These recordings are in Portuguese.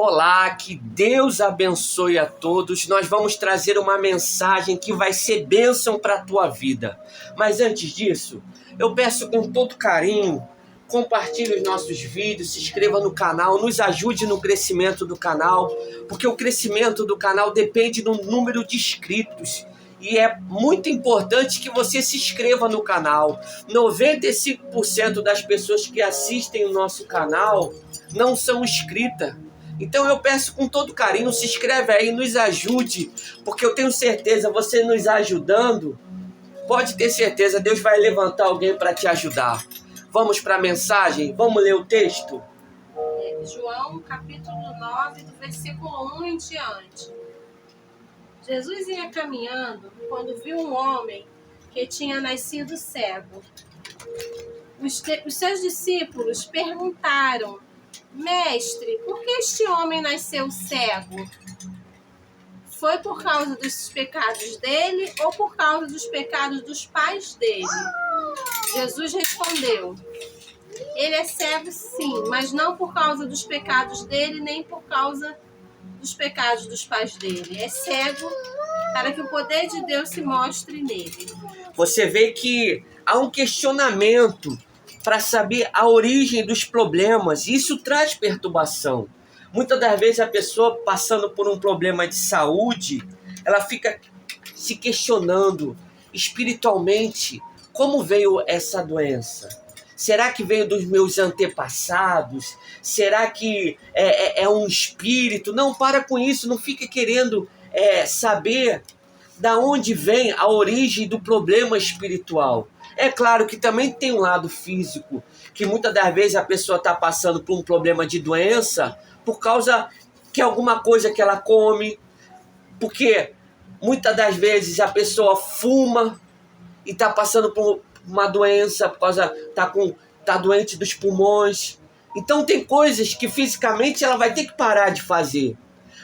Olá, que Deus abençoe a todos. Nós vamos trazer uma mensagem que vai ser bênção para a tua vida. Mas antes disso, eu peço com todo carinho, compartilhe os nossos vídeos, se inscreva no canal, nos ajude no crescimento do canal, porque o crescimento do canal depende do número de inscritos. E é muito importante que você se inscreva no canal. 95% das pessoas que assistem o nosso canal não são inscritas. Então eu peço com todo carinho, se inscreve aí, nos ajude, porque eu tenho certeza, você nos ajudando, pode ter certeza, Deus vai levantar alguém para te ajudar. Vamos para a mensagem? Vamos ler o texto? João capítulo 9, do versículo 1 em diante. Jesus ia caminhando quando viu um homem que tinha nascido cego. Os seus discípulos perguntaram: Mestre, por que este homem nasceu cego? Foi por causa dos pecados dele ou por causa dos pecados dos pais dele? Jesus respondeu: Ele é cego sim, mas não por causa dos pecados dele, nem por causa dos pecados dos pais dele. É cego para que o poder de Deus se mostre nele. Você vê que há um questionamento para saber a origem dos problemas. Isso traz perturbação. Muitas das vezes a pessoa passando por um problema de saúde, ela fica se questionando espiritualmente como veio essa doença. Será que veio dos meus antepassados? Será que é um espírito? Não, para com isso, não fica querendo saber da onde vem a origem do problema espiritual. É claro que também tem um lado físico, que muitas das vezes a pessoa está passando por um problema de doença por causa que alguma coisa que ela come, porque muitas das vezes a pessoa fuma e está passando por uma doença, por causa tá doente dos pulmões. Então tem coisas que fisicamente ela vai ter que parar de fazer,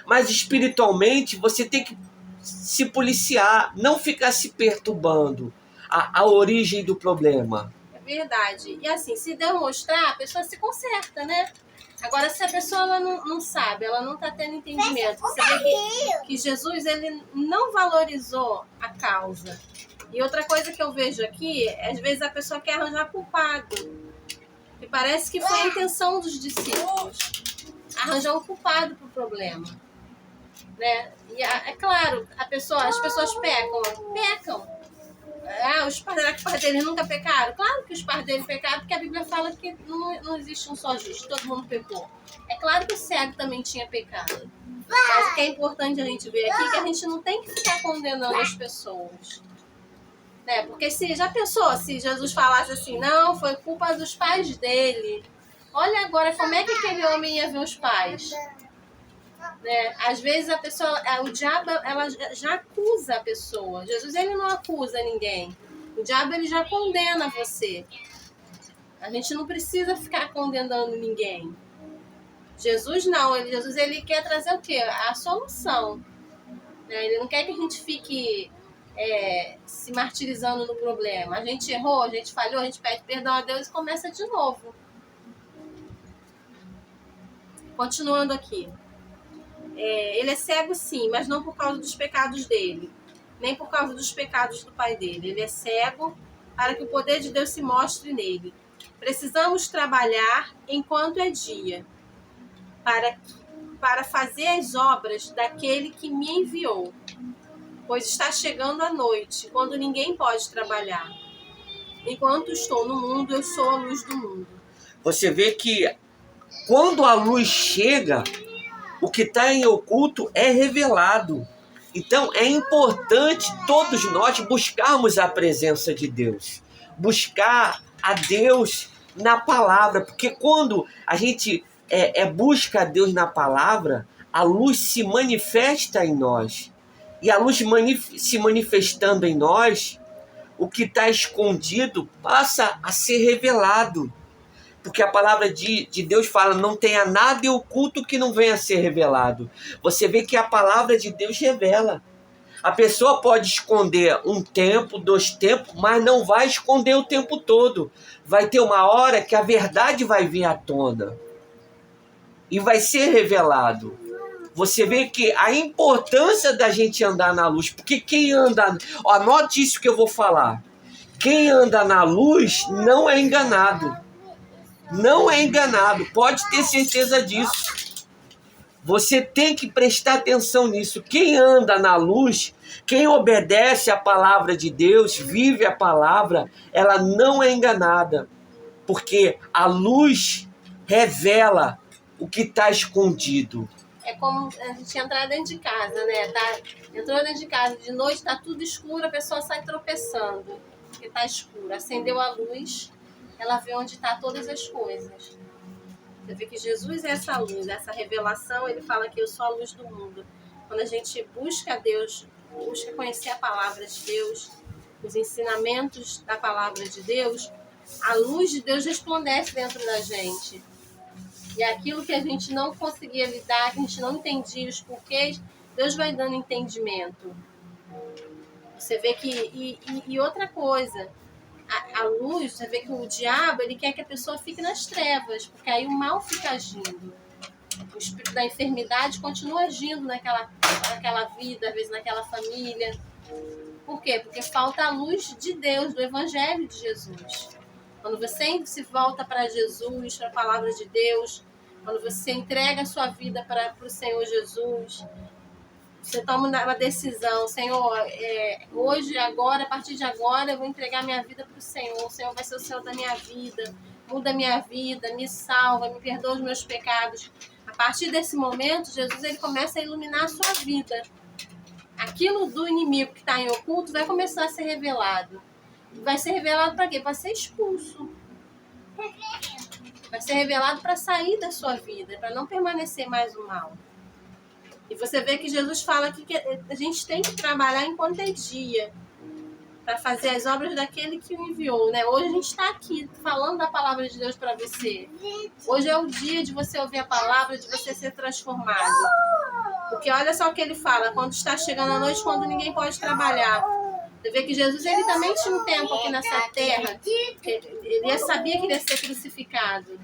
mas espiritualmente você tem que se policiar, não ficar se perturbando a origem do problema. É verdade. E assim, se demonstrar, a pessoa se conserta, né? Agora, se a pessoa ela não sabe, ela não está tendo entendimento, você vê que Jesus ele não valorizou a causa. E outra coisa que eu vejo aqui, às vezes a pessoa quer arranjar culpado. E parece que foi a intenção dos discípulos arranjar um culpado para o problema. Né? E é claro, as pessoas pecam. Será que os pais deles nunca pecaram? Claro que os pais deles pecaram, porque a Bíblia fala que não existe um só justo, todo mundo pecou. É claro que o cego também tinha pecado. Mas o que é importante a gente ver aqui é que a gente não tem que ficar condenando as pessoas. Né? Porque já pensou se Jesus falasse assim, não, foi culpa dos pais dele. Olha agora como é que aquele homem ia ver os pais. Né? Às vezes a pessoa, o diabo ela já acusa a pessoa. Jesus ele não acusa ninguém. O diabo ele já condena você. A gente não precisa ficar condenando ninguém. Jesus não, Jesus ele quer trazer o quê? A solução. Né? Ele não quer que a gente fique se martirizando no problema. A gente errou, a gente falhou, a gente pede perdão a Deus e começa de novo. Continuando aqui. Ele é cego sim, mas não por causa dos pecados dele, nem por causa dos pecados do pai dele. Ele é cego para que o poder de Deus se mostre nele. Precisamos trabalhar enquanto é dia, para fazer as obras daquele que me enviou, pois está chegando a noite, quando ninguém pode trabalhar. Enquanto estou no mundo, eu sou a luz do mundo. Você vê que quando a luz chega, o que está em oculto é revelado. Então é importante todos nós buscarmos a presença de Deus, buscar a Deus na palavra, porque quando a gente busca a Deus na palavra, a luz se manifesta em nós. E a luz se manifestando em nós, o que está escondido passa a ser revelado. Porque a palavra de Deus fala, não tenha nada oculto que não venha a ser revelado. Você vê que a palavra de Deus revela. A pessoa pode esconder um tempo, 2 tempos, mas não vai esconder o tempo todo. Vai ter uma hora que a verdade vai vir à tona. e vai ser revelado. Você vê que a importância da gente andar na luz, porque quem anda... Anote isso que eu vou falar. Quem anda na luz não é enganado. Não é enganado, pode ter certeza disso. Você tem que prestar atenção nisso. Quem anda na luz, quem obedece à palavra de Deus, vive a palavra, ela não é enganada. Porque a luz revela o que está escondido. É como a gente entrar dentro de casa, né? Entrou dentro de casa, de noite está tudo escuro, a pessoa sai tropeçando, porque está escuro. Acendeu a luz, ela vê onde está todas as coisas. Você vê que Jesus é essa luz, essa revelação. Ele fala que eu sou a luz do mundo. Quando a gente busca Deus, busca conhecer a palavra de Deus, os ensinamentos da palavra de Deus, a luz de Deus resplandece dentro da gente. E aquilo que a gente não conseguia lidar, que a gente não entendia os porquês, Deus vai dando entendimento. Você vê que... E outra coisa, a luz, você vê que o diabo, ele quer que a pessoa fique nas trevas, porque aí o mal fica agindo. O espírito da enfermidade continua agindo naquela vida, às vezes naquela família. Por quê? Porque falta a luz de Deus, do Evangelho de Jesus. Quando você se volta para Jesus, para a palavra de Deus, quando você entrega a sua vida para o Senhor Jesus, você toma uma decisão: Senhor, hoje, agora, a partir de agora, eu vou entregar minha vida para o Senhor. O Senhor vai ser o Senhor da minha vida, muda a minha vida, me salva, me perdoa os meus pecados. A partir desse momento, Jesus ele começa a iluminar a sua vida. Aquilo do inimigo que está em oculto vai começar a ser revelado. Vai ser revelado para quê? Para ser expulso. Vai ser revelado para sair da sua vida, para não permanecer mais o mal. E você vê que Jesus fala aqui que a gente tem que trabalhar enquanto é dia, para fazer as obras daquele que o enviou, né? Hoje a gente está aqui falando da palavra de Deus para você. Hoje é o dia de você ouvir a palavra, de você ser transformado. Porque olha só o que ele fala: quando está chegando a noite, quando ninguém pode trabalhar. Você vê que Jesus ele também tinha um tempo aqui nessa terra, ele sabia que ele ia ser crucificado.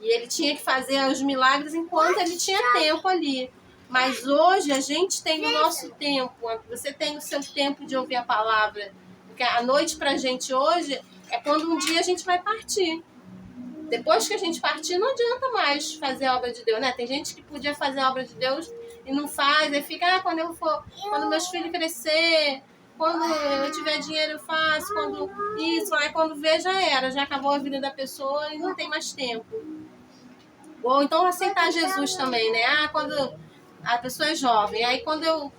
E ele tinha que fazer os milagres enquanto ele tinha tempo ali. Mas hoje a gente tem o nosso tempo, você tem o seu tempo de ouvir a palavra. Porque a noite pra gente hoje é quando um dia a gente vai partir. Depois que a gente partir, não adianta mais fazer a obra de Deus, né? Tem gente que podia fazer a obra de Deus e não faz, aí fica, quando meus filhos crescer, quando eu tiver dinheiro eu faço, aí quando vê já era, já acabou a vida da pessoa e não tem mais tempo. Ou então aceitar Jesus também, né? Quando a pessoa é jovem, aí quando eu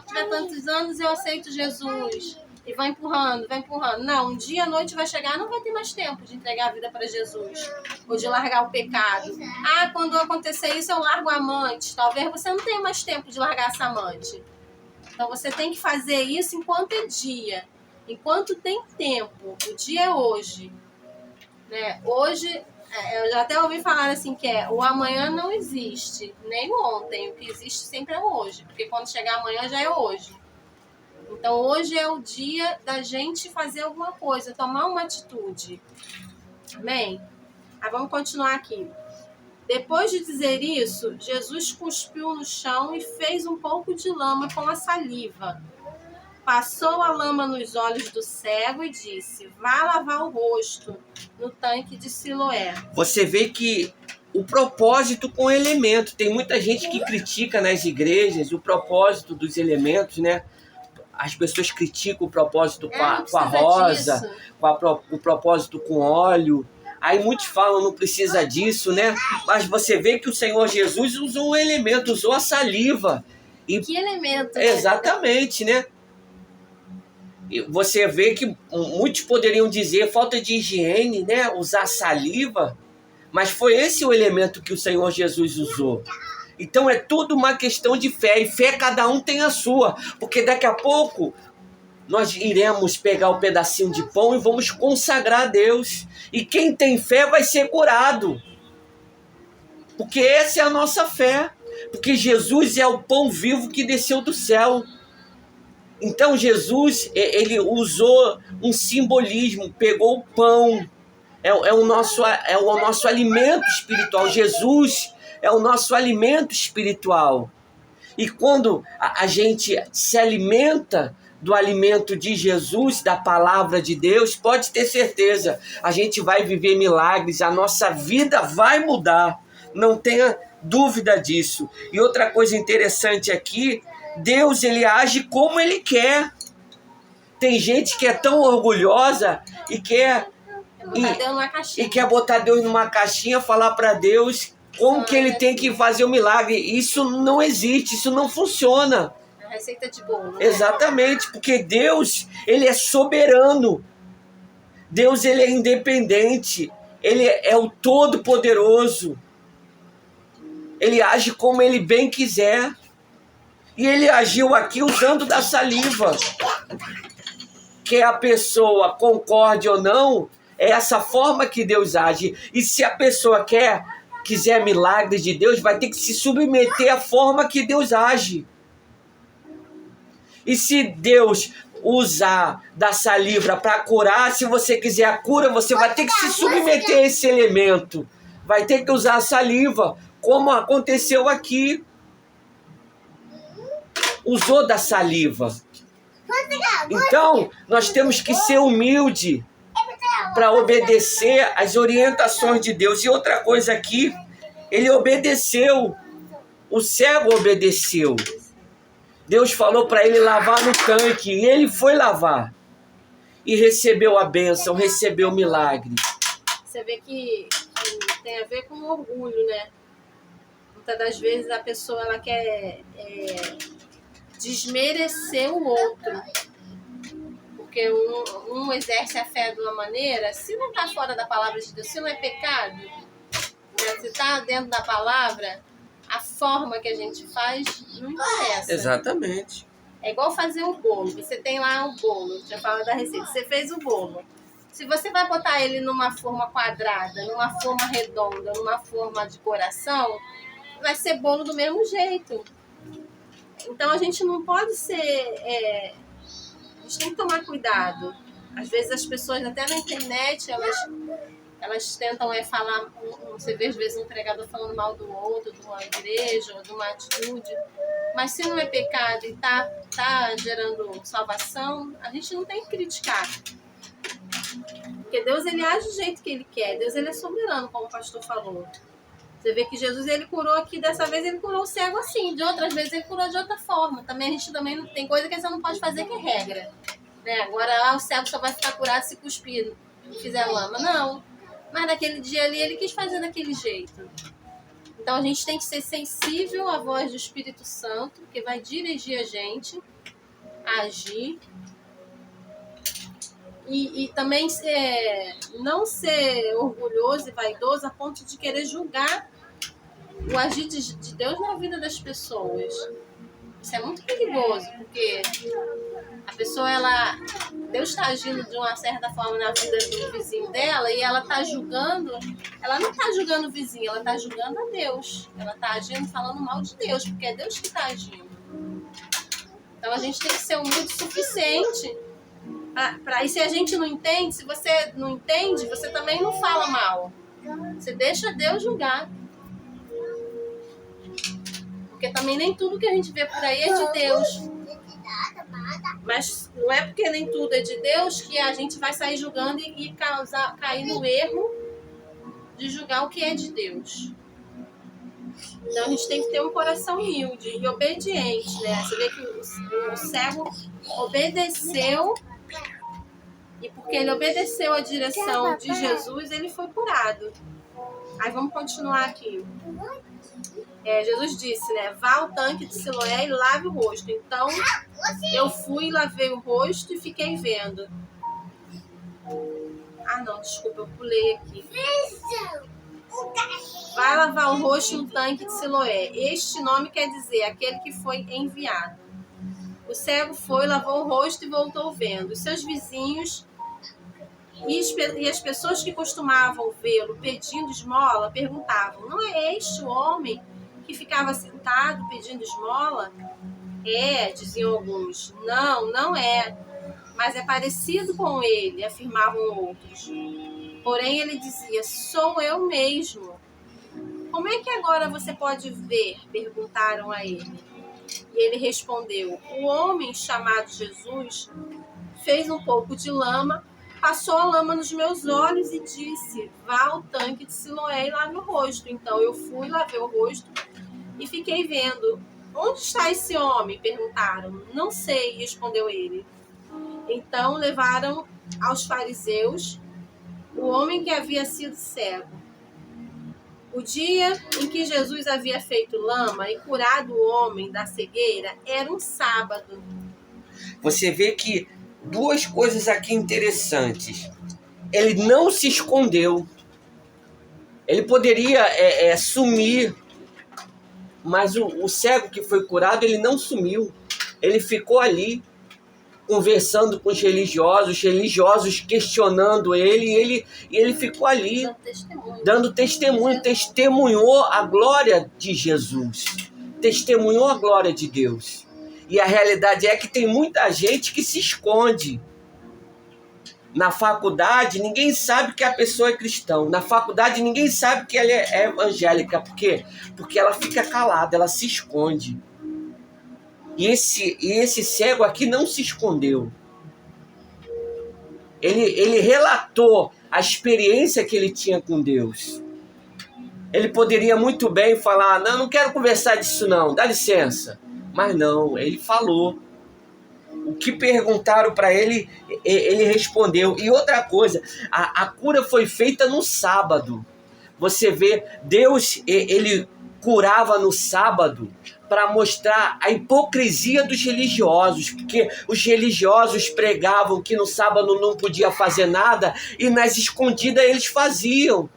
tiver tantos anos eu aceito Jesus. E vai empurrando, vai empurrando. Não, um dia à noite vai chegar, não vai ter mais tempo de entregar a vida para Jesus. Ou de largar o pecado. Quando acontecer isso, eu largo a amante. Talvez você não tenha mais tempo de largar essa amante. Então você tem que fazer isso enquanto é dia. Enquanto tem tempo. O dia é hoje. Né? Hoje, eu já até ouvi falar assim que o amanhã não existe. Nem o ontem. O que existe sempre é o hoje. Porque quando chegar amanhã já é hoje. Então, hoje é o dia da gente fazer alguma coisa, tomar uma atitude. Amém? Vamos continuar aqui. Depois de dizer isso, Jesus cuspiu no chão e fez um pouco de lama com a saliva. Passou a lama nos olhos do cego e disse: vá lavar o rosto no tanque de Siloé. Você vê que o propósito com o elemento. Tem muita gente que critica nas igrejas o propósito dos elementos, né? As pessoas criticam o propósito com a rosa, o propósito com óleo. Aí muitos falam, não precisa disso, né? Mas você vê que o Senhor Jesus usou um elemento, usou a saliva. Que elemento? Exatamente, né? E você vê que muitos poderiam dizer falta de higiene, né? Usar saliva. Mas foi esse o elemento que o Senhor Jesus usou. Então é tudo uma questão de fé, e fé cada um tem a sua, porque daqui a pouco nós iremos pegar o pedacinho de pão e vamos consagrar a Deus, e quem tem fé vai ser curado, porque essa é a nossa fé, porque Jesus é o pão vivo que desceu do céu. Então Jesus, ele usou um simbolismo, pegou o pão, é o nosso alimento espiritual. Jesus é o nosso alimento espiritual. E quando a gente se alimenta do alimento de Jesus, da palavra de Deus, pode ter certeza, a gente vai viver milagres, a nossa vida vai mudar. Não tenha dúvida disso. E outra coisa interessante aqui, Deus, ele age como ele quer. Tem gente que é tão orgulhosa e quer botar Deus numa caixinha, falar para Deus como que ele tem que fazer o milagre. Isso não existe, isso não funciona. A receita de bolo. Né? Exatamente, porque Deus, ele é soberano. Deus, ele é independente. Ele é o Todo-Poderoso. Ele age como ele bem quiser. E ele agiu aqui usando da saliva. Que a pessoa concorde ou não, é essa forma que Deus age. E se a pessoa quiser milagres de Deus, vai ter que se submeter à forma que Deus age. E se Deus usar da saliva para curar, se você quiser a cura, você vai ter que se submeter a esse elemento. Vai ter que usar a saliva, como aconteceu aqui. Usou da saliva. Então, nós temos que ser humilde para obedecer às orientações de Deus. E outra coisa aqui, ele obedeceu. O cego obedeceu. Deus falou para ele lavar no tanque, e ele foi lavar. E recebeu a bênção, recebeu o milagre. Você vê que tem a ver com orgulho, né? Muitas das vezes a pessoa ela quer desmerecer o outro. Porque um exerce a fé de uma maneira, se não está fora da palavra de Deus, se não é pecado, né? Se está dentro da palavra, a forma que a gente faz não interessa. Exatamente. É igual fazer um bolo. Você tem lá o bolo, já fala da receita. Você fez o bolo. Se você vai botar ele numa forma quadrada, numa forma redonda, numa forma de coração, vai ser bolo do mesmo jeito. Então a gente não pode ser... A gente tem que tomar cuidado. Às vezes as pessoas, até na internet, elas tentam falar, você vê às vezes um pregador falando mal do outro, de uma igreja ou de uma atitude, mas se não é pecado e tá gerando salvação, a gente não tem que criticar. Porque Deus, ele age do jeito que ele quer. Deus, ele é soberano, como o pastor falou. Você vê que Jesus, ele curou aqui, dessa vez ele curou o cego assim, de outras vezes ele curou de outra forma. Também a gente não tem coisa que você não pode fazer que é regra. Né? Agora, o cego só vai ficar curado se cuspir e fizer lama. Não. Mas naquele dia ali ele quis fazer daquele jeito. Então a gente tem que ser sensível à voz do Espírito Santo, que vai dirigir a gente a agir. E também não ser orgulhoso e vaidoso a ponto de querer julgar o agir de Deus na vida das pessoas. Isso é muito perigoso, porque a pessoa, Deus está agindo de uma certa forma na vida do vizinho dela e ela está julgando, ela não está julgando o vizinho, ela está julgando a Deus. Ela está agindo falando mal de Deus, porque é Deus que está agindo. Então a gente tem que ser humilde o suficiente. E se a gente não entende, se você não entende, você também não fala mal. Você deixa Deus julgar. Porque também nem tudo que a gente vê por aí é de Deus. Mas não é porque nem tudo é de Deus que a gente vai sair julgando e cair no erro de julgar o que é de Deus. Então a gente tem que ter um coração humilde e obediente, né? Você vê que o cego obedeceu, e porque ele obedeceu a direção de Jesus, ele foi curado. Aí vamos continuar aqui. Jesus disse, né? Vá ao tanque de Siloé e lave o rosto. Então, eu fui, lavei o rosto e fiquei vendo. Não, desculpa, eu pulei aqui. Vai lavar o rosto no tanque de Siloé. Este nome quer dizer aquele que foi enviado. O cego foi, lavou o rosto e voltou vendo. Os seus vizinhos e as pessoas que costumavam vê-lo pedindo esmola perguntavam: não é este o homem que ficava sentado pedindo esmola? Diziam alguns. Não, não é. Mas é parecido com ele, afirmavam outros. Porém, ele dizia: sou eu mesmo. Como é que agora você pode ver? Perguntaram a ele. E ele respondeu: o homem chamado Jesus fez um pouco de lama, passou a lama nos meus olhos e disse: vá ao tanque de Siloé e lave o rosto. Então eu fui, lavei o rosto e fiquei vendo. Onde está esse homem? Perguntaram. Não sei, respondeu ele. Então levaram aos fariseus o homem que havia sido cego. O dia em que Jesus havia feito lama e curado o homem da cegueira era um sábado. Você vê que duas coisas aqui interessantes. Ele não se escondeu. Ele poderia sumir, mas o cego que foi curado, ele não sumiu. Ele ficou ali, conversando com os religiosos questionando ele, e ele ficou ali, dando testemunho, testemunhou a glória de Jesus, testemunhou a glória de Deus. E a realidade é que tem muita gente que se esconde. Na faculdade, ninguém sabe que a pessoa é cristã. Na faculdade, ninguém sabe que ela é evangélica. Por quê? Porque ela fica calada, ela se esconde. E esse cego aqui não se escondeu. Ele relatou a experiência que ele tinha com Deus. Ele poderia muito bem falar: não quero conversar disso não, dá licença. Mas não, ele falou. O que perguntaram para ele, ele respondeu. E outra coisa, a cura foi feita no sábado. Você vê, Deus, ele curava no sábado para mostrar a hipocrisia dos religiosos, porque os religiosos pregavam que no sábado não podia fazer nada e nas escondidas eles faziam.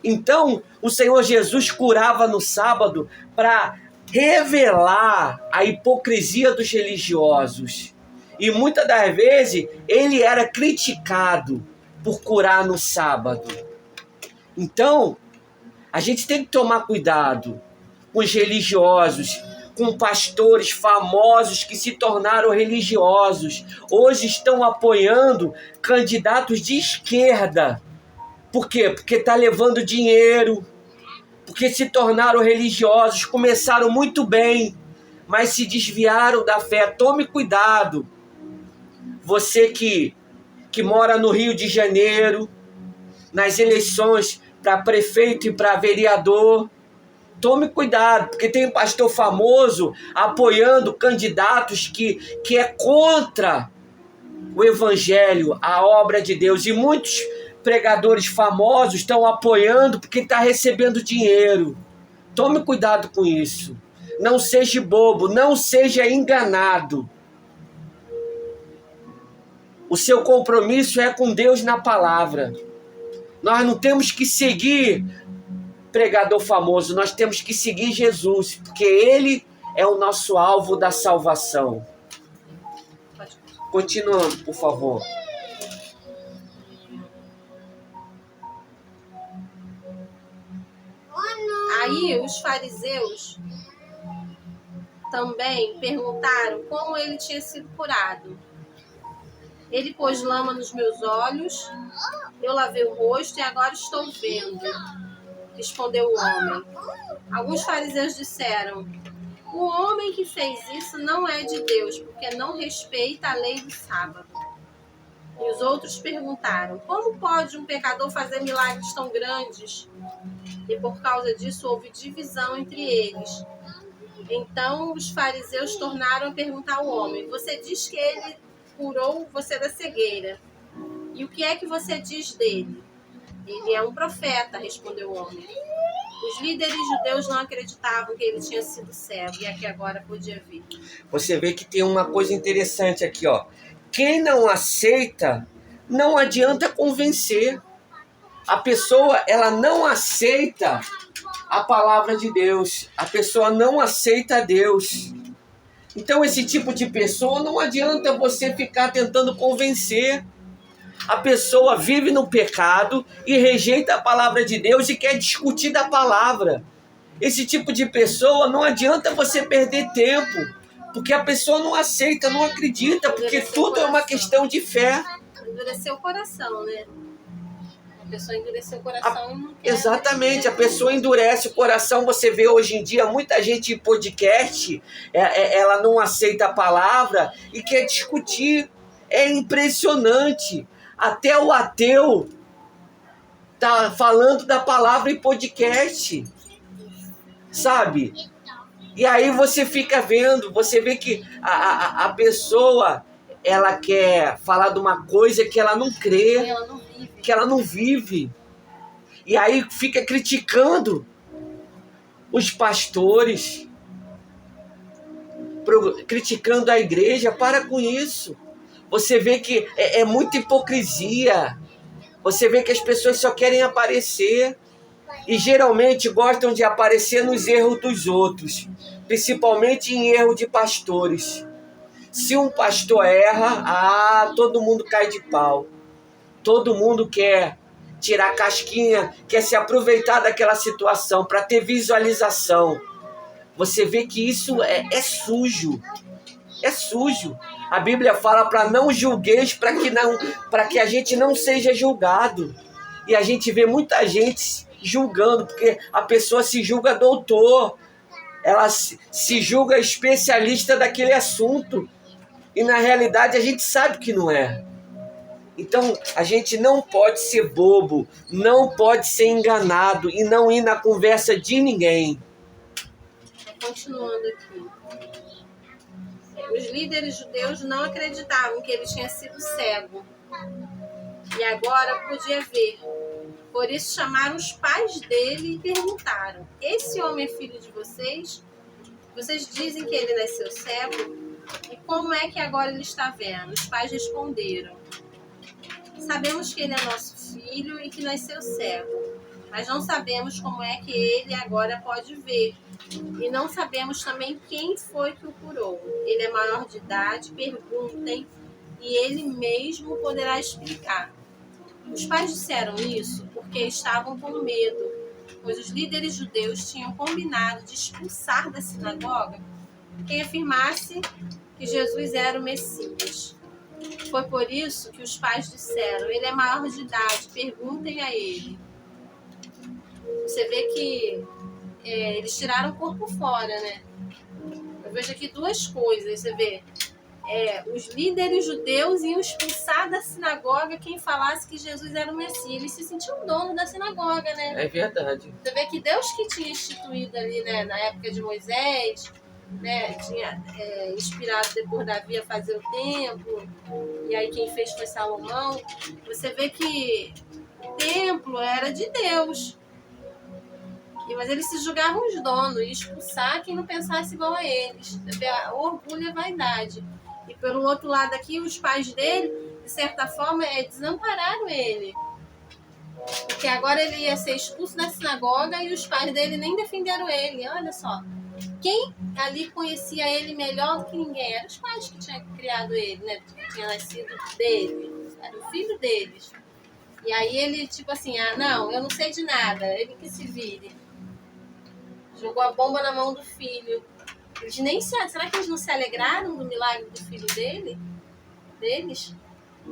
Então, o Senhor Jesus curava no sábado para revelar a hipocrisia dos religiosos. E muitas das vezes ele era criticado por curar no sábado. Então, a gente tem que tomar cuidado com os religiosos, com pastores famosos que se tornaram religiosos. Hoje estão apoiando candidatos de esquerda. Por quê? Porque está levando dinheiro, porque se tornaram religiosos, começaram muito bem, mas se desviaram da fé. Tome cuidado. Você que mora no Rio de Janeiro, nas eleições para prefeito e para vereador, tome cuidado, porque tem um pastor famoso apoiando candidatos que é contra o evangelho, a obra de Deus. E muitos pregadores famosos estão apoiando porque está recebendo dinheiro. Tome cuidado com isso. Não seja bobo, não seja enganado. O seu compromisso é com Deus na palavra. Nós não temos que seguir pregador famoso, nós temos que seguir Jesus, porque Ele é o nosso alvo da salvação. Continuando, por favor. Aí os fariseus também perguntaram como ele tinha sido curado. Ele pôs lama nos meus olhos, eu lavei o rosto e agora estou vendo, respondeu o homem. Alguns fariseus disseram: o homem que fez isso não é de Deus, porque não respeita a lei do sábado. E os outros perguntaram: como pode um pecador fazer milagres tão grandes? E por causa disso houve divisão entre eles. Então os fariseus tornaram a perguntar ao homem: você diz que ele curou você da cegueira. E o que é que você diz dele? Ele é um profeta, respondeu o homem. Os líderes judeus não acreditavam que ele tinha sido cego e aqui agora podia vir. Você vê que tem uma coisa interessante aqui, ó. Quem não aceita, não adianta convencer. A pessoa, ela não aceita a palavra de Deus. A pessoa não aceita Deus. Então, esse tipo de pessoa, não adianta você ficar tentando convencer. A pessoa vive no pecado e rejeita a palavra de Deus e quer discutir da palavra. Esse tipo de pessoa, não adianta você perder tempo, porque a pessoa não aceita, não acredita, porque tudo é uma questão de fé. Endureceu o coração, né? pessoa endureceu o coração e não quer. Exatamente, a pessoa endurece o coração. Você vê hoje em dia muita gente em podcast, ela não aceita a palavra e quer discutir. É impressionante. Até o ateu tá falando da palavra em podcast, sabe? E aí você fica vendo, você vê que a pessoa, ela quer falar de uma coisa que ela não crê, que ela não vive. E aí fica criticando os pastores, criticando a igreja. Para com isso. Você vê que é muita hipocrisia. Você vê que as pessoas só querem aparecer e geralmente gostam de aparecer nos erros dos outros, principalmente em erro de pastores. Se um pastor erra, todo mundo cai de pau. Todo mundo quer tirar casquinha, quer se aproveitar daquela situação para ter visualização. Você vê que isso é sujo. É sujo. A Bíblia fala para não julgueis, para que a gente não seja julgado. E a gente vê muita gente julgando, porque a pessoa se julga doutor, ela se julga especialista daquele assunto. E na realidade a gente sabe que não é. Então a gente não pode ser bobo, não pode ser enganado e não ir na conversa de ninguém. Continuando aqui. Os líderes judeus não acreditavam que ele tinha sido cego e agora podia ver. Por isso chamaram os pais dele e perguntaram: esse homem é filho de vocês? Vocês dizem que ele nasceu cego? E como é que agora ele está vendo? Os pais responderam: sabemos que ele é nosso filho e que nasceu cego, mas não sabemos como é que ele agora pode ver. E não sabemos também quem foi que o curou. Ele é maior de idade, perguntem, e ele mesmo poderá explicar. Os pais disseram isso porque estavam com medo, pois os líderes judeus tinham combinado de expulsar da sinagoga quem afirmasse que Jesus era o Messias. Foi por isso que os pais disseram: ele é maior de idade, perguntem a ele. Você vê que eles tiraram o corpo fora, né? Eu vejo aqui duas coisas. Você vê, os líderes judeus iam expulsar da sinagoga quem falasse que Jesus era o Messias. Eles se sentiam dono da sinagoga, né? É verdade. Você vê que Deus que tinha instituído ali, né, na época de Moisés, né, tinha inspirado depois Davi a fazer o templo, e aí quem fez foi Salomão. Você vê que o templo era de Deus. Mas eles se julgavam os donos e expulsar quem não pensasse igual a eles. O orgulho e a vaidade. E pelo outro lado aqui, os pais dele, de certa forma, desampararam ele. Porque agora ele ia ser expulso da sinagoga e os pais dele nem defenderam ele. Olha só. Quem ali conhecia ele melhor do que ninguém? Eram os pais que tinham criado ele, né? Que tinha nascido dele. Era o filho deles. E aí ele, tipo assim, não, eu não sei de nada. Ele que se vire. Jogou a bomba na mão do filho. Eles nem será que eles não se alegraram do milagre do filho deles?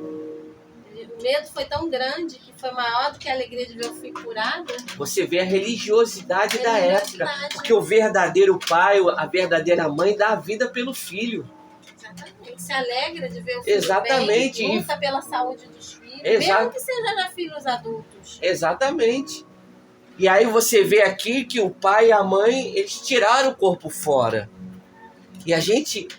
O medo foi tão grande que foi maior do que a alegria de ver o filho curado. Você vê a religiosidade da época. Porque o verdadeiro pai, a verdadeira mãe dá a vida pelo filho. Exatamente. Se alegra de ver o filho Exatamente. bem, luta pela saúde dos filhos. Mesmo que seja já filhos adultos. Exatamente. E aí você vê aqui que o pai e a mãe, eles tiraram o corpo fora. E a gente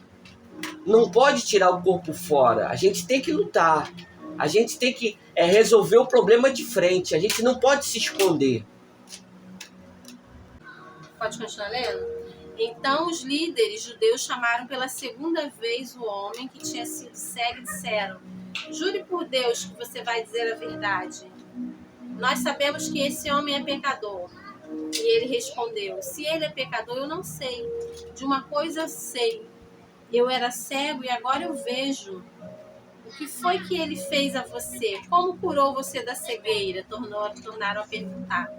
não pode tirar o corpo fora. A gente tem que lutar. A gente tem que resolver o problema de frente. A gente não pode se esconder. Pode continuar lendo? Então os líderes judeus chamaram pela segunda vez o homem que tinha sido cego e disseram: jure por Deus que você vai dizer a verdade. Nós sabemos que esse homem é pecador. E ele respondeu: se ele é pecador, eu não sei. De uma coisa eu sei. Eu era cego e agora eu vejo. O que foi que ele fez a você? Como curou você da cegueira? Tornaram a perguntar.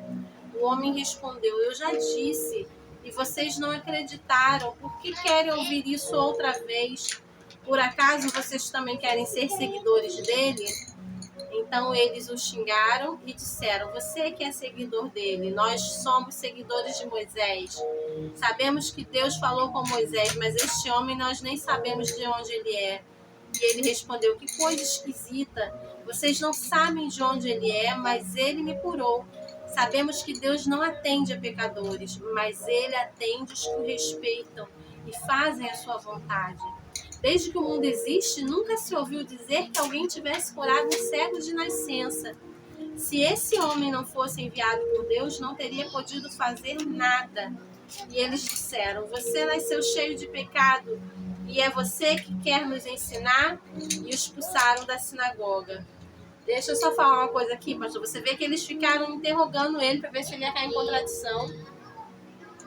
O homem respondeu: eu já disse, e vocês não acreditaram. Por que querem ouvir isso outra vez? Por acaso vocês também querem ser seguidores dele? Então eles o xingaram e disseram: você que é seguidor dele, nós somos seguidores de Moisés. Sabemos que Deus falou com Moisés, mas este homem nós nem sabemos de onde ele é. E ele respondeu: que coisa esquisita. Vocês não sabem de onde ele é, mas ele me curou. Sabemos que Deus não atende a pecadores, mas ele atende os que o respeitam e fazem a sua vontade. Desde que o mundo existe, nunca se ouviu dizer que alguém tivesse curado um cego de nascença. Se esse homem não fosse enviado por Deus, não teria podido fazer nada. E eles disseram: você nasceu cheio de pecado, e é você que quer nos ensinar? E o expulsaram da sinagoga. Deixa eu só falar uma coisa aqui, pastor. Você vê que eles ficaram interrogando ele para ver se ele ia cair em contradição.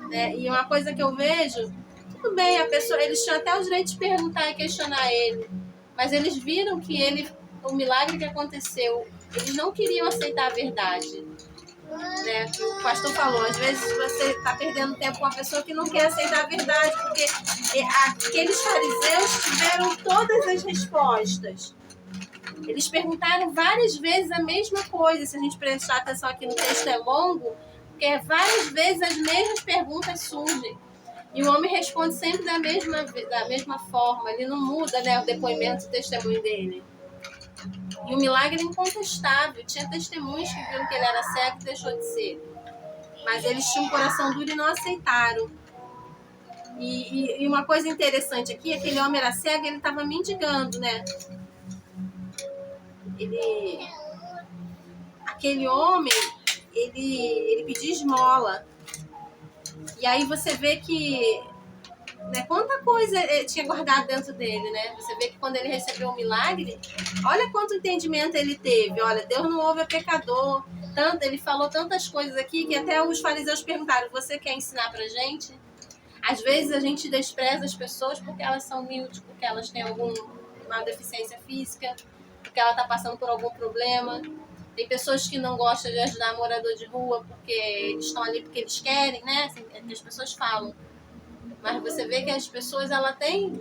Né? E uma coisa que eu vejo, tudo bem, a pessoa, eles tinham até o direito de perguntar e questionar ele, mas eles viram que o milagre que aconteceu, eles não queriam aceitar a verdade. Né? O pastor falou, às vezes você está perdendo tempo com uma pessoa que não quer aceitar a verdade, porque aqueles fariseus tiveram todas as respostas. Eles perguntaram várias vezes a mesma coisa. Se a gente prestar atenção aqui no texto é longo, porque várias vezes as mesmas perguntas surgem. E o homem responde sempre da mesma forma. Ele não muda, né, o depoimento, o testemunho dele. E o milagre é incontestável. Tinha testemunhos que viram que ele era cego e deixou de ser. Mas eles tinham um coração duro e não aceitaram. E uma coisa interessante aqui, aquele homem era cego e ele estava mendigando, né? Aquele homem, ele pedia esmola. E aí você vê que, né, quanta coisa ele tinha guardado dentro dele, né? Você vê que quando ele recebeu o milagre, olha quanto entendimento ele teve. Olha, Deus não ouve a pecador. Ele falou tantas coisas aqui que até os fariseus perguntaram: você quer ensinar pra gente? Às vezes a gente despreza as pessoas porque elas são humildes, porque elas têm alguma deficiência física, porque ela está passando por algum problema. Tem pessoas que não gostam de ajudar morador de rua porque eles estão ali porque eles querem, né? Assim, é que as pessoas falam. Mas você vê que as pessoas, ela tem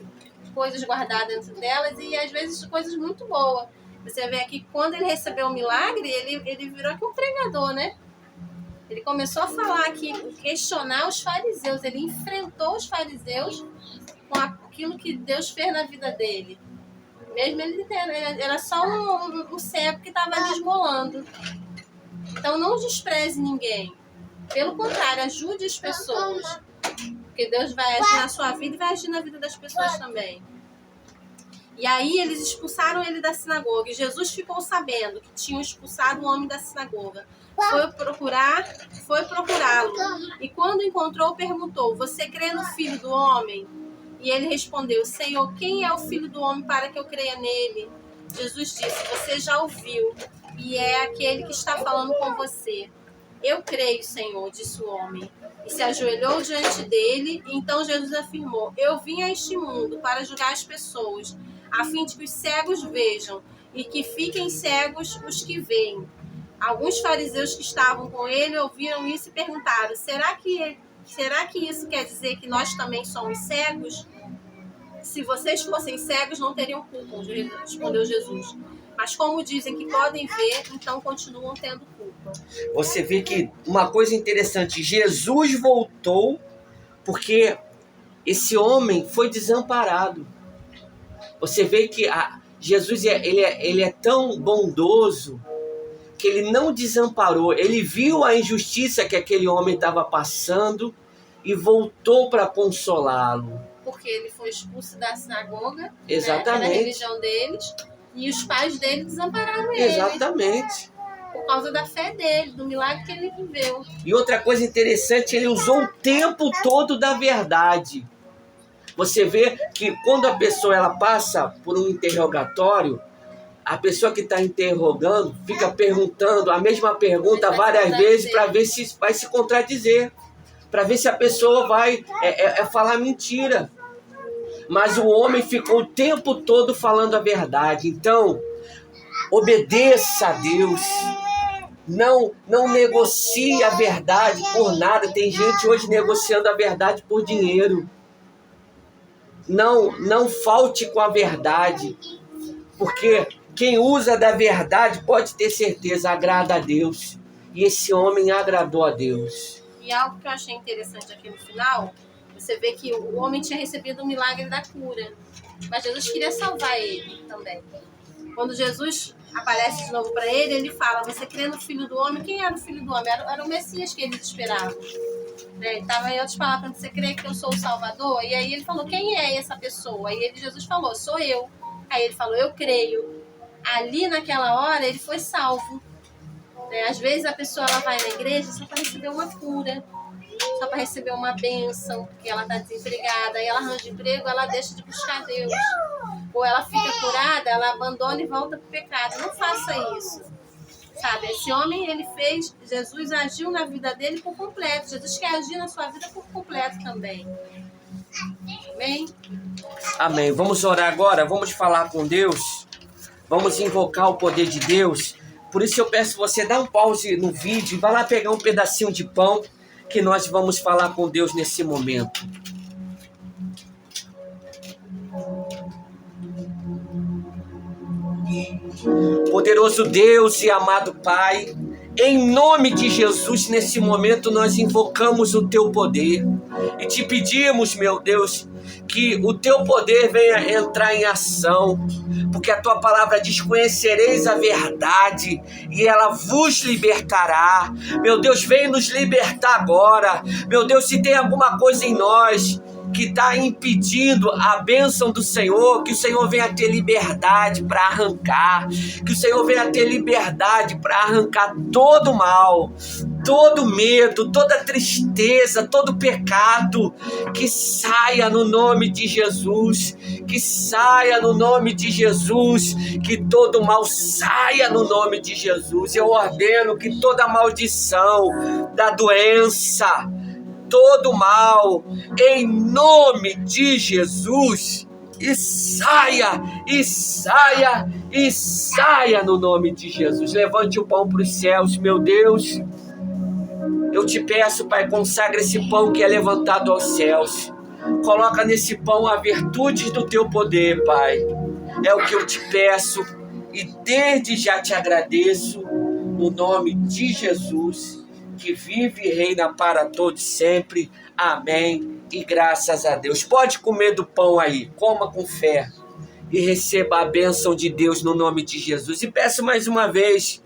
coisas guardadas dentro delas e às vezes coisas muito boas. Você vê aqui, quando ele recebeu o milagre, ele virou aqui um pregador, né? Ele começou a falar aqui, questionar os fariseus. Ele enfrentou os fariseus com aquilo que Deus fez na vida dele. Mesmo ele era só um cego que estava ali esmolando. Então não despreze ninguém. Pelo contrário, ajude as pessoas. Porque Deus vai agir na sua vida e vai agir na vida das pessoas também. E aí eles expulsaram ele da sinagoga. E Jesus ficou sabendo que tinham expulsado o homem da sinagoga. Foi procurá-lo. E quando encontrou, perguntou: você crê no Filho do Homem? E ele respondeu: Senhor, quem é o Filho do Homem para que eu creia nele? Jesus disse: você já ouviu, e é aquele que está falando com você. Eu creio, Senhor, disse o homem. E se ajoelhou diante dele. E então Jesus afirmou: eu vim a este mundo para julgar as pessoas, a fim de que os cegos vejam, e que fiquem cegos os que veem. Alguns fariseus que estavam com ele ouviram isso e perguntaram: será que isso quer dizer que nós também somos cegos? Se vocês fossem cegos, não teriam culpa, respondeu Jesus. Mas como dizem que podem ver, então continuam tendo culpa. Você vê que uma coisa interessante, Jesus voltou porque esse homem foi desamparado. Você vê que Jesus ele é tão bondoso que ele não desamparou. Ele viu a injustiça que aquele homem estava passando e voltou para consolá-lo. Porque ele foi expulso da sinagoga, exatamente, né, da religião deles, e os pais dele desampararam ele. Exatamente. Por causa da fé dele, do milagre que ele viveu. E outra coisa interessante, ele usou o tempo todo da verdade. Você vê que quando a pessoa ela passa por um interrogatório, a pessoa que está interrogando fica perguntando a mesma pergunta várias vezes para ver se vai se contradizer, para ver se a pessoa vai falar mentira. Mas o homem ficou o tempo todo falando a verdade. Então, obedeça a Deus. Não negocie a verdade por nada. Tem gente hoje negociando a verdade por dinheiro. Não falte com a verdade. Porque Quem usa da verdade pode ter certeza, agrada a Deus. E esse homem agradou a Deus. E algo que eu achei interessante aqui no final, você vê que o homem tinha recebido o milagre da cura. Mas Jesus queria salvar ele também. Quando Jesus aparece de novo para ele, ele fala, você crê no Filho do Homem? Quem era o Filho do Homem? Era o Messias que eles esperavam. Ele estava em outras palavras, você crê que eu sou o Salvador? E aí ele falou, quem é essa pessoa? Aí Jesus falou, sou eu. Aí ele falou, eu creio. Ali naquela hora ele foi salvo. Às vezes a pessoa ela vai na igreja só para receber uma cura, só para receber uma bênção, porque ela está desempregada, aí ela arranja emprego, ela deixa de buscar Deus. Ou ela fica curada, ela abandona e volta para o pecado. Não faça isso. Sabe, esse homem, ele fez, Jesus agiu na vida dele por completo. Jesus quer agir na sua vida por completo também. Amém? Amém. Vamos orar agora, vamos falar com Deus. Vamos invocar o poder de Deus. Por isso eu peço você, dá um pause no vídeo e vai lá pegar um pedacinho de pão que nós vamos falar com Deus nesse momento. Poderoso Deus e amado Pai, em nome de Jesus, nesse momento nós invocamos o Teu poder e te pedimos, meu Deus, que o Teu poder venha entrar em ação, porque a Tua palavra diz, conhecereis a verdade e ela vos libertará. Meu Deus, vem nos libertar agora. Meu Deus, se tem alguma coisa em nós que está impedindo a bênção do Senhor, que o Senhor venha ter liberdade para arrancar, que o Senhor venha ter liberdade para arrancar todo o mal, todo medo, toda tristeza, todo pecado, que saia no nome de Jesus, que saia no nome de Jesus, que todo mal saia no nome de Jesus. Eu ordeno que toda maldição da doença, todo mal, em nome de Jesus, e saia, e saia, e saia no nome de Jesus. Levante o pão para os céus, meu Deus. Eu te peço, Pai, consagra esse pão que é levantado aos céus. Coloca nesse pão a virtude do teu poder, Pai. É o que eu te peço e desde já te agradeço, no nome de Jesus, que vive e reina para todos sempre. Amém. E graças a Deus. Pode comer do pão aí. Coma com fé. E receba a bênção de Deus no nome de Jesus. E peço mais uma vez,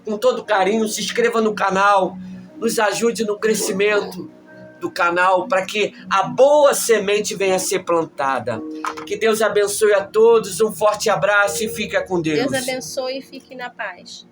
com todo carinho, se inscreva no canal. Nos ajude no crescimento do canal para que a boa semente venha a ser plantada. Que Deus abençoe a todos. Um forte abraço e fica com Deus. Deus abençoe e fique na paz.